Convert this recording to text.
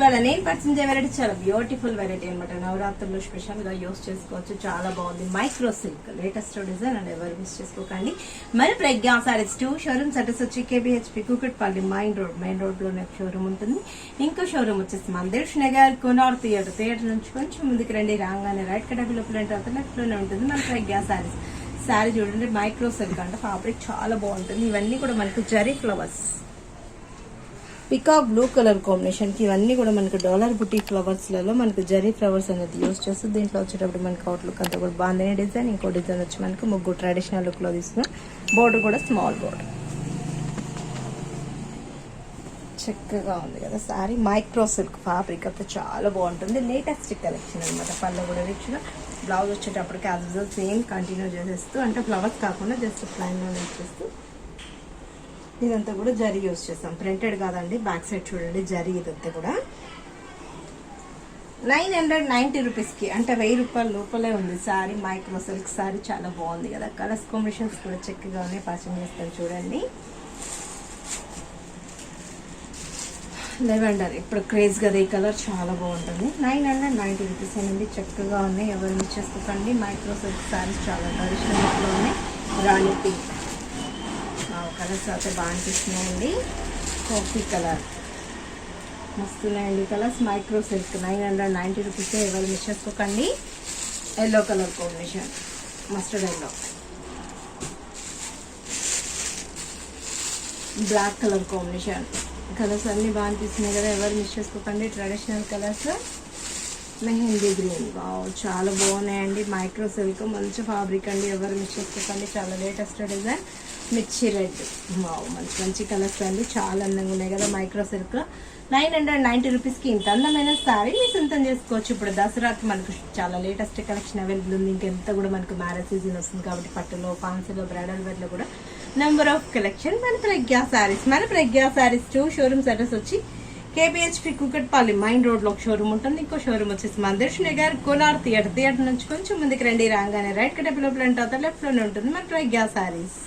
ఇవాళ నేను పరిచయం వెరైటీ చాలా బ్యూటిఫుల్ వెరైటీ అనమాట. నవరాత్రులు స్పెషల్ గా యూస్ చేసుకోవచ్చు. చాలా బాగుంది. Micro silk latest design and ఎవరు మిస్ చేసుకోకండి. మరి ప్రజ్ఞా సారీస్ 2 షోరూమ్స్ అడ్రస్ వచ్చి కేబిహెచ్పి కూకట్పల్లి మెయిన్ రోడ్ లోనే షోరూమ్ ఉంటుంది. ఇంకో షోరూమ్ వచ్చేసి మందిర్ష్ నగర్ కొనార్ థియేటర్ నుంచి కొంచెం ముందుకు రండి. రాగానే రైట్ కట్ లెఫ్ట్ లోనే ఉంటుంది మన ప్రజ్ఞా సారీస్. శారీ చూడండి, మైక్రో సిల్క్ అంటే ఫ్యాబ్రిక్ చాలా బాగుంటుంది. ఇవన్నీ కూడా మనకు zari flowers, peacock blue colour combination కి ఇవన్నీ కూడా మనకు డాలర్ బుటీ ఫ్లవర్స్ లలో మనకు జరీ ఫ్లవర్స్ అనేది యూజ్ చేస్తుంది. దీంట్లో వచ్చేటప్పుడు మనకి అవుట్లుక్ అంతా కూడా బాగుంది డిజైన్. ఇంకో డిజైన్ వచ్చి మనకు ముగ్గు ట్రెడిషనల్ లుక్ లో తీసుకున్నాం. బోర్డర్ కూడా స్మాల్ బోర్డర్, చక్కగా ఉంది కదా శారీ. మైక్రో సిల్క్ ఫ్యాబ్రిక్ అయితే చాలా బాగుంటుంది. లేటెస్ట్ కలెక్షన్ అనమాట. పళ్ళు కూడా రిచ్ గా, బ్లౌజ్ వచ్చేటప్పటికి యాజ్ యూజువల్ సేమ్ కంటిన్యూ చేసేస్తూ, అంటే ఫ్లవర్స్ కాకుండా జస్ట్ ప్లైన్ లో ఇచ్చేస్తూ ఇదంతా కూడా జరీ యూజ్ చేస్తాం. ప్రింటెడ్ కాదండి. బ్యాక్ సైడ్ చూడండి జరీ. ఇదంతా కూడా 990 రూపీస్కి, అంటే 1000 రూపాయల లోపలే ఉంది శారీ. మైక్రో సిల్క్ శారీ చాలా బాగుంది కదా. కలర్స్ కాంబినేషన్స్ కూడా చక్కగా ఉన్నాయి. పర్చేజ్ చేస్తారు చూడండి. లెవెండర్ ఇప్పుడు క్రేజ్ కదా ఈ కలర్, చాలా బాగుంటుంది. 990 రూపీస్ అనేది చక్కగా ఉన్నాయి. ఎవరు మిస్ చేసుకోకండి. మైక్రో సిల్క్ శారీస్ చాలా ట్రెడిషనల్ లుక్లో ఉన్నాయి. రాణి పింక్ కలర్స్ అయితే బాగా అనిపిస్తున్నాయండి. కాఫీ కలర్ మస్తున్నాయండి కలర్స్. Micro silk 990 rupees. ఎవరు మిస్ చేసుకోకండి. Yellow colour combination, mustard yellow, black colour combination. Colours అన్ని బాగా అనిపిస్తున్నాయి కదా. ఎవరు మిస్ చేసుకోకండి. Traditional colours. Mehndi green, wow చాలా బాగున్నాయండి. మైక్రో సిల్క్ మంచి ఫ్యాబ్రిక్ అండి. ఎవరు మిస్ చేసుకోకండి. చాలా లేటెస్ట్ డిజైన్. మిర్చి రెడ్, వావ్ మంచి మంచి కలర్స్ అండి. చాలా అందంగా ఉన్నాయి కదా. మైక్రో సిల్క్ 990 రూపీస్కి ఇంత అందమైన శారీ మీ సొంతం చేసుకోవచ్చు. ఇప్పుడు దసరాకి మనకు చాలా లేటెస్ట్ కలెక్షన్ అవైలబుల్ ఉంది. ఇంకెంత కూడా మనకు మ్యారేజ్ సీజన్ వస్తుంది కాబట్టి పట్టులో, ఫ్యాన్సీలో, బ్రైడల్ వేర్లో కూడా నెంబర్ ఆఫ్ కలెక్షన్ మన ప్రజ్ఞా శారీస్. మన ప్రజ్ఞా శారీస్ 2 షోరూమ్స్ అడ్రస్ వచ్చి కేబిహెచ్పి కూకట్పల్లి మెయిన్ రోడ్ లో ఒక షోరూమ్ ఉంటుంది. ఇంకో షోరూమ్ వచ్చేసి మందిర్ష్ నగర్ కొనార్ థియేటర్ నుంచి కొంచెం ముందుకు రండి. రాగానే రైట్ కట్ లెఫ్ట్ లోనే ఉంటుంది మన ప్రజ్ఞా శారీస్.